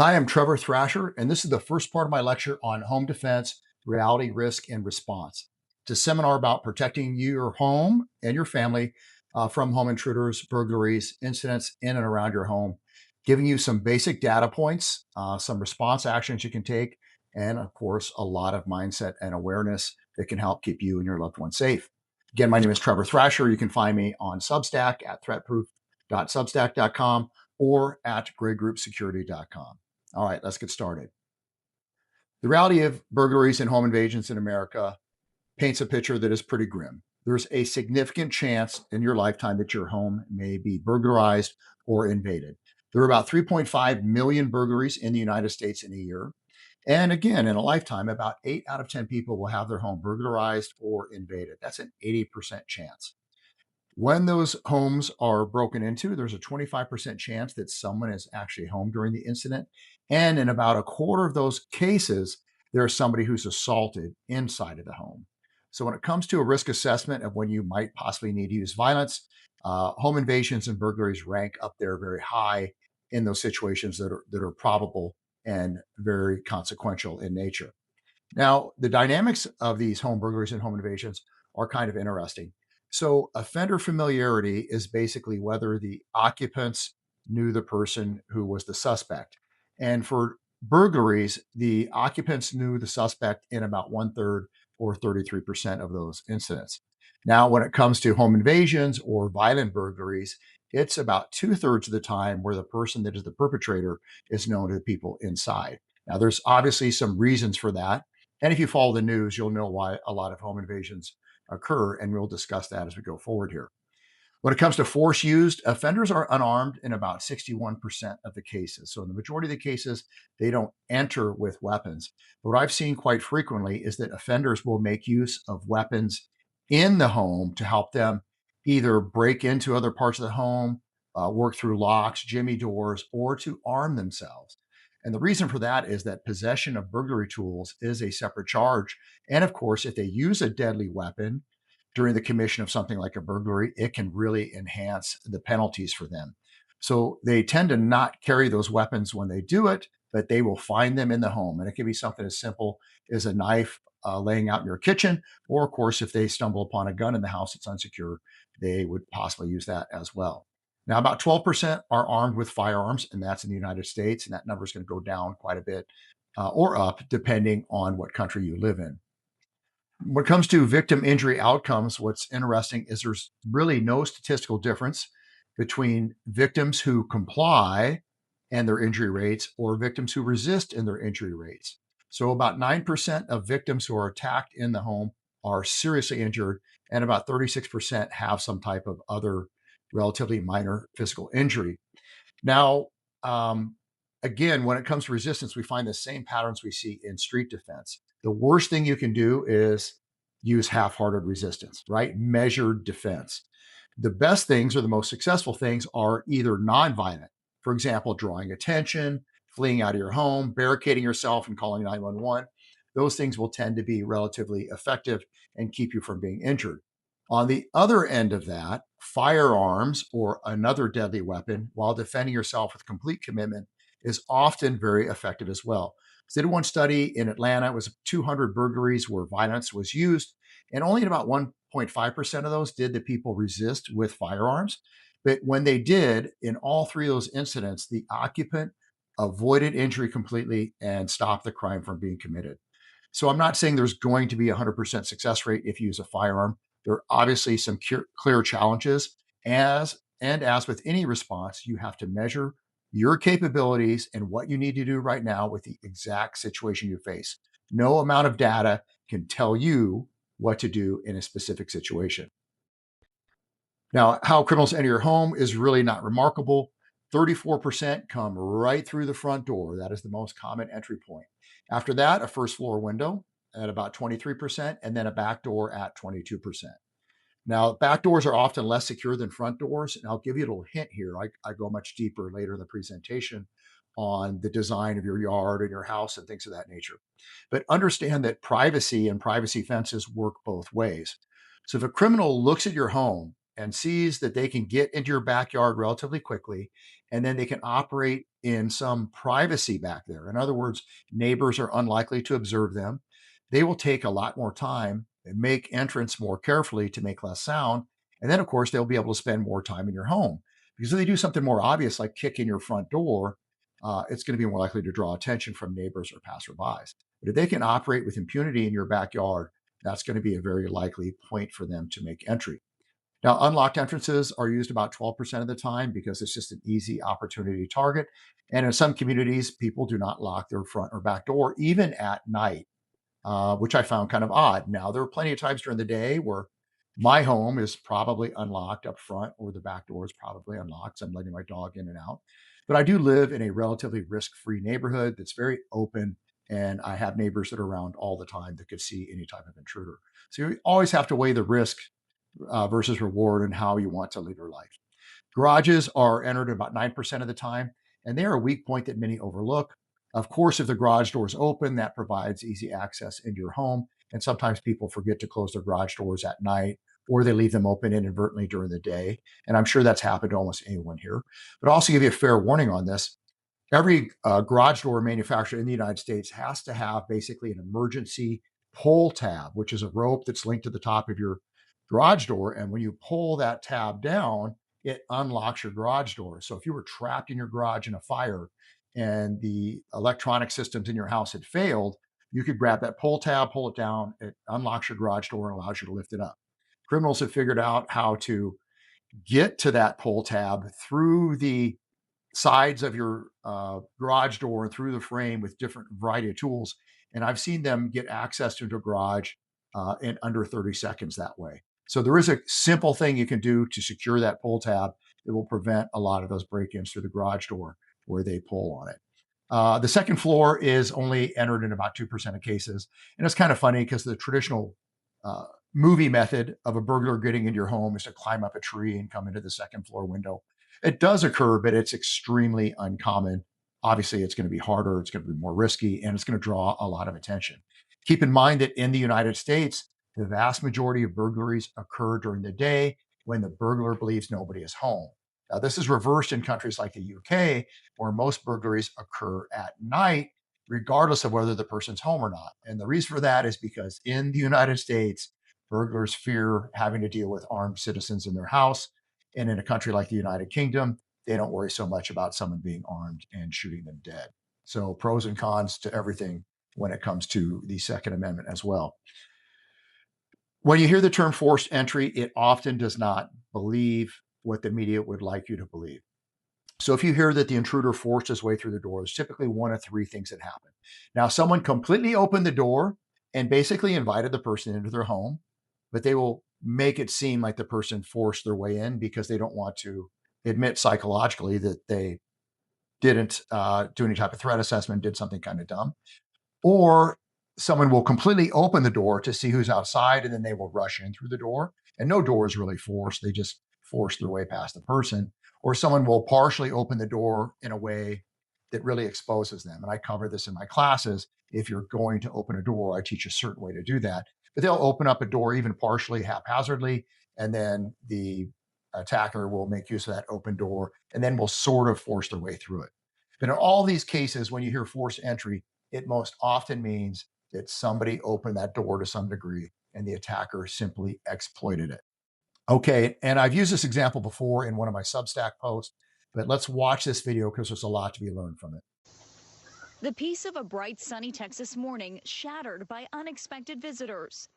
Hi, I'm Trevor Thrasher, and this is the first part of my lecture on home defense, reality, risk, and response. It's a seminar about protecting your home and your family from home intruders, burglaries, incidents in and around your home, giving you some basic data points, some response actions you can take, and of course, a lot of mindset and awareness that can help keep you and your loved ones safe. Again, my name is Trevor Thrasher. You can find me on Substack at threatproof.substack.com or at graygroupsecurity.com. All right, let's get started. The reality of burglaries and home invasions in America paints a picture that is pretty grim. There's a significant chance in your lifetime that your home may be burglarized or invaded. There are about 3.5 million burglaries in the United States in a year. And again, in a lifetime, about 8 out of 10 people will have their home burglarized or invaded. That's an 80% chance. When those homes are broken into, there's a 25% chance that someone is actually home during the incident. And in about a quarter of those cases, there's somebody who's assaulted inside of the home. So, when it comes to a risk assessment of when you might possibly need to use violence, home invasions and burglaries rank up there very high in those situations that are probable and very consequential in nature. Now, the dynamics of these home burglaries and home invasions are kind of interesting. So, offender familiarity is basically whether the occupants knew the person who was the suspect. And for burglaries, the occupants knew the suspect in about one third or 33% of those incidents. Now, when it comes to home invasions or violent burglaries, it's about two-thirds of the time where the person that is the perpetrator is known to the people inside. Now, there's obviously some reasons for that, and if you follow the news, you'll know why a lot of home invasions occur, and we'll discuss that as we go forward here. When it comes to force used, offenders are unarmed in about 61% of the cases. So, in the majority of the cases, they don't enter with weapons. But what I've seen quite frequently is that offenders will make use of weapons in the home to help them either break into other parts of the home, work through locks, jimmy doors, or to arm themselves. And the reason for that is that possession of burglary tools is a separate charge. And of course, if they use a deadly weapon, during the commission of something like a burglary, it can really enhance the penalties for them. So they tend to not carry those weapons when they do it, but they will find them in the home. And it can be something as simple as a knife laying out in your kitchen. Or, of course, if they stumble upon a gun in the house that's unsecure, they would possibly use that as well. Now, about 12% are armed with firearms, and that's in the United States. And that number is going to go down quite a bit or up, depending on what country you live in. When it comes to victim injury outcomes, what's interesting is there's really no statistical difference between victims who comply and their injury rates or victims who resist in their injury rates. So, about 9% of victims who are attacked in the home are seriously injured, and about 36% have some type of other relatively minor physical injury. Now, um, again, when it comes to resistance, we find the same patterns we see in street defense. The worst thing you can do is use half hearted resistance, right? Measured defense. The best things or the most successful things are either nonviolent, for example, drawing attention, fleeing out of your home, barricading yourself, and calling 911. Those things will tend to be relatively effective and keep you from being injured. On the other end of that, firearms or another deadly weapon, while defending yourself with complete commitment, is often very effective as well. So they did one study in Atlanta, it was 200 burglaries where violence was used, and only in about 1.5% of those did the people resist with firearms. But when they did, in all three of those incidents, the occupant avoided injury completely and stopped the crime from being committed. So I'm not saying there's going to be a 100% success rate if you use a firearm. There are obviously some clear challenges. As with any response, you have to measure your capabilities and what you need to do right now with the exact situation you face. No amount of data can tell you what to do in a specific situation. Now, how criminals enter your home is really not remarkable. 34% come right through the front door. That is the most common entry point. After that, a first floor window at about 23%, and then a back door at 22%. Now, back doors are often less secure than front doors. And I'll give you a little hint here. I go much deeper later in the presentation on the design of your yard and your house and things of that nature. But understand that privacy and privacy fences work both ways. So if a criminal looks at your home and sees that they can get into your backyard relatively quickly, and then they can operate in some privacy back there. In other words, neighbors are unlikely to observe them. They will take a lot more time and make entrance more carefully to make less sound. And then, of course, they'll be able to spend more time in your home. Because if they do something more obvious, like kick in your front door, it's going to be more likely to draw attention from neighbors or passerbys. But if they can operate with impunity in your backyard, that's going to be a very likely point for them to make entry. Now, unlocked entrances are used about 12% of the time because it's just an easy opportunity target. And in some communities, people do not lock their front or back door, even at night, which I found kind of odd. Now, there are plenty of times during the day where my home is probably unlocked up front or the back door is probably unlocked. So I'm letting my dog in and out. But I do live in a relatively risk free neighborhood that's very open. And I have neighbors that are around all the time that could see any type of intruder. So you always have to weigh the risk versus reward and how you want to live your life. Garages are entered about 9% of the time, and they are a weak point that many overlook. Of course, if the garage door is open, that provides easy access into your home. And sometimes people forget to close their garage doors at night, or they leave them open inadvertently during the day. And I'm sure that's happened to almost anyone here. But I'll also give you a fair warning on this. Every garage door manufacturer in the United States has to have basically an emergency pull tab, which is a rope that's linked to the top of your garage door. And when you pull that tab down, it unlocks your garage door. So if you were trapped in your garage in a fire and the electronic systems in your house had failed, you could grab that pull tab, pull it down, it unlocks your garage door and allows you to lift it up. Criminals have figured out how to get to that pull tab through the sides of your garage door and through the frame with different variety of tools. And I've seen them get access to the garage in under 30 seconds that way. So there is a simple thing you can do to secure that pull tab that will prevent a lot of those break-ins through the garage door where they pull on it. The second floor is only entered in about 2% of cases. And it's kind of funny because the traditional uh, movie method of a burglar getting into your home is to climb up a tree and come into the second floor window. It does occur, but it's extremely uncommon. Obviously, it's going to be harder, it's going to be more risky, and it's going to draw a lot of attention. Keep in mind that in the United States, the vast majority of burglaries occur during the day when the burglar believes nobody is home. Now, this is reversed in countries like the UK, where most burglaries occur at night, regardless of whether the person's home or not. And the reason for that is because in the United States, burglars fear having to deal with armed citizens in their house. And in a country like the United Kingdom, they don't worry so much about someone being armed and shooting them dead. So, pros and cons to everything when it comes to the Second Amendment as well. When you hear the term forced entry, it often does not believe what the media would like you to believe. So if you hear that the intruder forced his way through the door, there's typically one of three things that happen. Now, someone completely opened the door and basically invited the person into their home, but they will make it seem like the person forced their way in because they don't want to admit psychologically that they didn't do any type of threat assessment, did something kind of dumb. Or someone will completely open the door to see who's outside and then they will rush in through the door. And no door is really forced, they just force their way past the person. Or someone will partially open the door in a way that really exposes them. And I cover this in my classes. If you're going to open a door, I teach a certain way to do that. But they'll open up a door even partially haphazardly, and then the attacker will make use of that open door and then will sort of force their way through it. But in all these cases, when you hear forced entry, it most often means that somebody opened that door to some degree and the attacker simply exploited it. Okay, and I've used this example before in one of my Substack posts, but let's watch this video because there's a lot to be learned from it. The peace of a bright, sunny Texas morning shattered by unexpected visitors.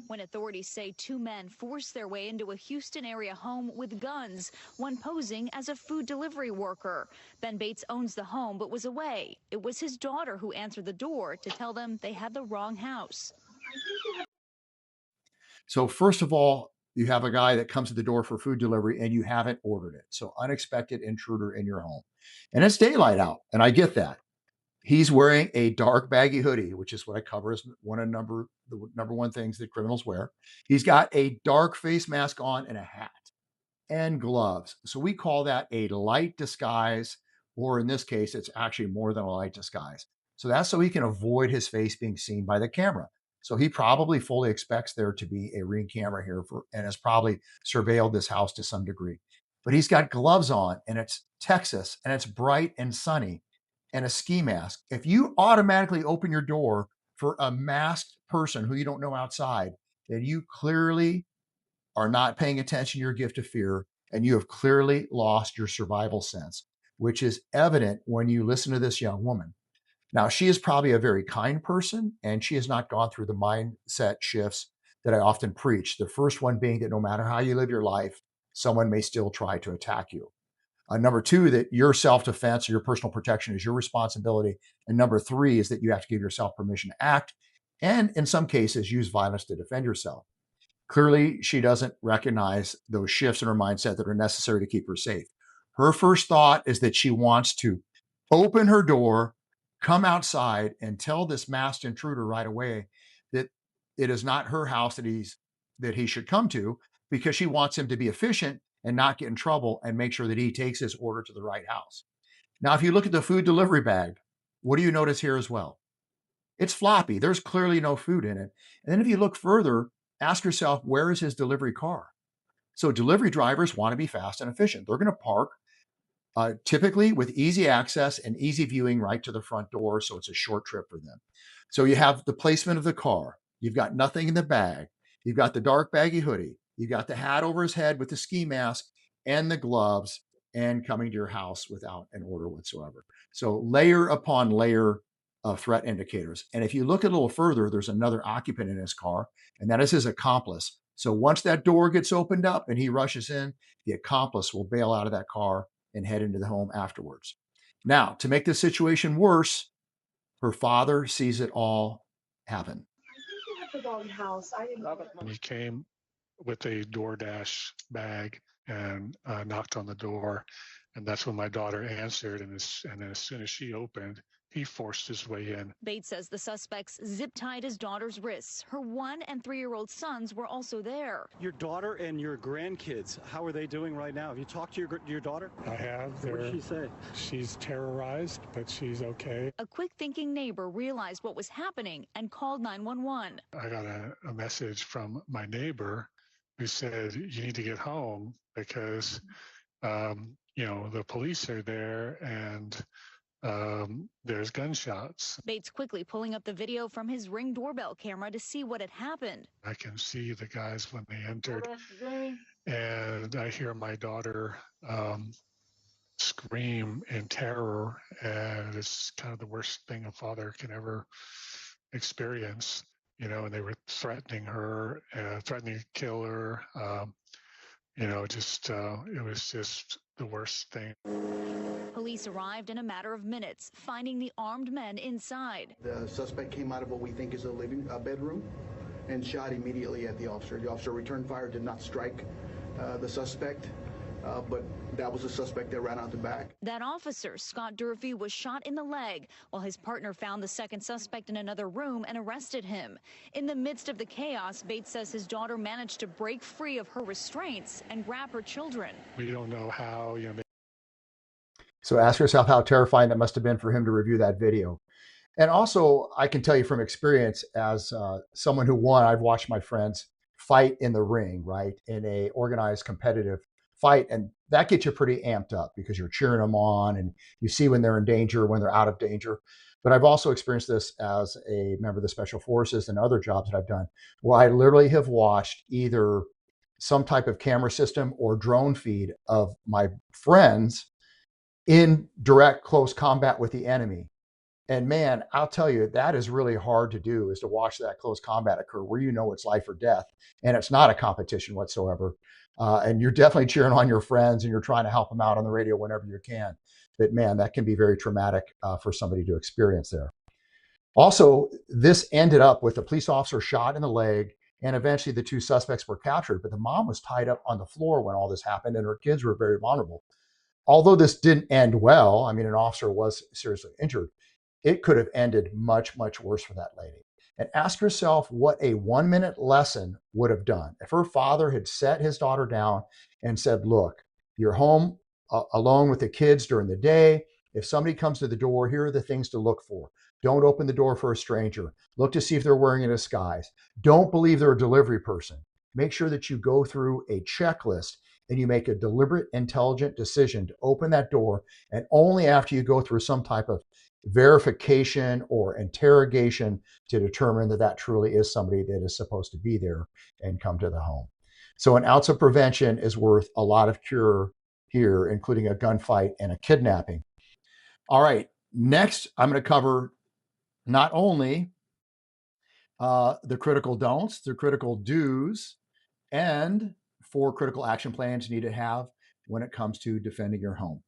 When authorities say two men forced their way into a Houston area home with guns, one posing as a food delivery worker. Ben Bates owns the home but was away. It was his daughter who answered the door to tell them they had the wrong house. So, first of all, you have a guy that comes to the door for food delivery and you haven't ordered it. So, unexpected intruder in your home. And it's daylight out, and I get that. He's wearing a dark baggy hoodie, which is what I cover as the number one things that criminals wear. He's got a dark face mask on and a hat and gloves. So we call that a light disguise, or in this case, it's actually more than a light disguise. So that's so he can avoid his face being seen by the camera. So he probably fully expects there to be a ring camera here and has probably surveilled this house to some degree. But he's got gloves on and it's Texas and it's bright and sunny and a ski mask. If you automatically open your door for a masked person who you don't know outside, then you clearly are not paying attention to your gift of fear, and you have clearly lost your survival sense, which is evident when you listen to this young woman. Now, she is probably a very kind person, and she has not gone through the mindset shifts that I often preach. The first one being that no matter how you live your life, someone may still try to attack you. Number two, that your self defense or your personal protection is your responsibility. And number three is that you have to give yourself permission to act and, in some cases, use violence to defend yourself. Clearly, she doesn't recognize those shifts in her mindset that are necessary to keep her safe. Her first thought is that she wants to open her door, come outside, and tell this masked intruder right away that it is not her house that he should come to, because she wants him to be efficient and not get in trouble and make sure that he takes his order to the right house. Now, if you look at the food delivery bag, what do you notice here as well? It's floppy. There's clearly no food in it. And then if you look further, ask yourself, where is his delivery car? So delivery drivers want to be fast and efficient. They're going to park typically with easy access and easy viewing right to the front door. So it's a short trip for them. So you have the placement of the car. You've got nothing in the bag. You've got the dark baggy hoodie. You've got the hat over his head with the ski mask and the gloves, and coming to your house without an order whatsoever. So layer upon layer of threat indicators. And if you look a little further, there's another occupant in his car, and that is his accomplice. So once that door gets opened up and he rushes in, the accomplice will bail out of that car and head into the home afterwards. Now, to make this situation worse, her father sees it all happen. He came with a DoorDash bag and knocked on the door, and that's when my daughter answered. And then as soon as she opened, he forced his way in. Bates says the suspects zip-tied his daughter's wrists. Her 1- and 3-year-old sons were also there. Your daughter and your grandkids, how are they doing right now? Have you talked to your daughter? I have. What did she say? She's terrorized, but she's okay. A quick-thinking neighbor realized what was happening and called 911. I got a message from my neighbor who said, you need to get home because, the police are there and there's gunshots. Bates quickly pulling up the video from his Ring doorbell camera to see what had happened. I can see the guys when they entered, and I hear my daughter scream in terror, and it's kind of the worst thing a father can ever experience. And they were threatening her, threatening to kill her. It was just the worst thing. Police arrived in a matter of minutes, finding the armed men inside. The suspect came out of what we think is a bedroom and shot immediately at the officer. The officer returned fire, did not strike the suspect, but that was the suspect that ran out the back. That officer, Scott Durfee, was shot in the leg, while his partner found the second suspect in another room and arrested him. In the midst of the chaos, Bates says his daughter managed to break free of her restraints and grab her children. We don't know how, So ask yourself how terrifying that must have been for him to review that video. And also, I can tell you from experience, as someone who won, I've watched my friends fight in the ring, right, in a organized competitive fight. And that gets you pretty amped up because you're cheering them on and you see when they're in danger, when they're out of danger. But I've also experienced this as a member of the Special Forces and other jobs that I've done, where I literally have watched either some type of camera system or drone feed of my friends in direct close combat with the enemy. And man, I'll tell you, that is really hard to do, is to watch that close combat occur where it's life or death. And it's not a competition whatsoever. And you're definitely cheering on your friends and you're trying to help them out on the radio whenever you can. But man, that can be very traumatic for somebody to experience there. Also, this ended up with a police officer shot in the leg, and eventually the two suspects were captured. But the mom was tied up on the floor when all this happened, and her kids were very vulnerable. Although this didn't end well, I mean, an officer was seriously injured, it could have ended much, much worse for that lady. And ask yourself what a 1-minute lesson would have done. If her father had set his daughter down and said, look, you're home alone with the kids during the day, If somebody comes to the door, here are the things to look for. Don't open the door for a stranger. Look to see if they're wearing a disguise. Don't believe they're a delivery person. Make sure that you go through a checklist and you make a deliberate, intelligent decision to open that door. And only after you go through some type of verification or interrogation to determine that that truly is somebody that is supposed to be there and come to the home. So an ounce of prevention is worth a lot of cure here, including a gunfight and a kidnapping. All right, next I'm going to cover not only the critical don'ts, the critical do's, and 4 critical action plans you need to have when it comes to defending your home.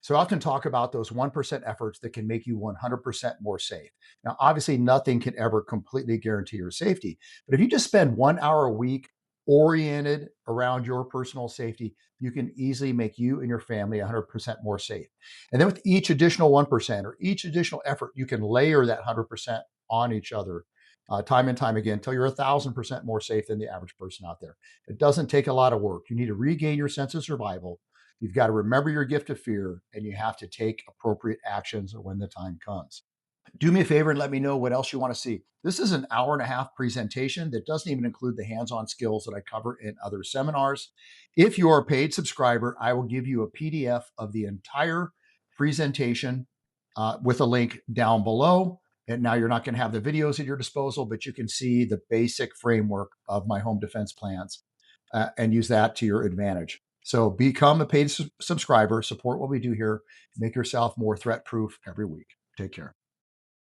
So I often talk about those 1% efforts that can make you 100% more safe. Now, obviously, nothing can ever completely guarantee your safety, but if you just spend 1 hour a week oriented around your personal safety, you can easily make you and your family 100% more safe. And then with each additional 1% or each additional effort, you can layer that 100% on each other time and time again until you're 1,000% more safe than the average person out there. It doesn't take a lot of work. You need to regain your sense of survival. You've got to remember your gift of fear, and you have to take appropriate actions when the time comes. Do me a favor and let me know what else you want to see. This is an hour-and-a-half presentation that doesn't even include the hands-on skills that I cover in other seminars. If you are a paid subscriber, I will give you a PDF of the entire presentation with a link down below. And now you're not going to have the videos at your disposal, but you can see the basic framework of my home defense plans and use that to your advantage. So become a paid subscriber, support what we do here, make yourself more threat proof every week. Take care.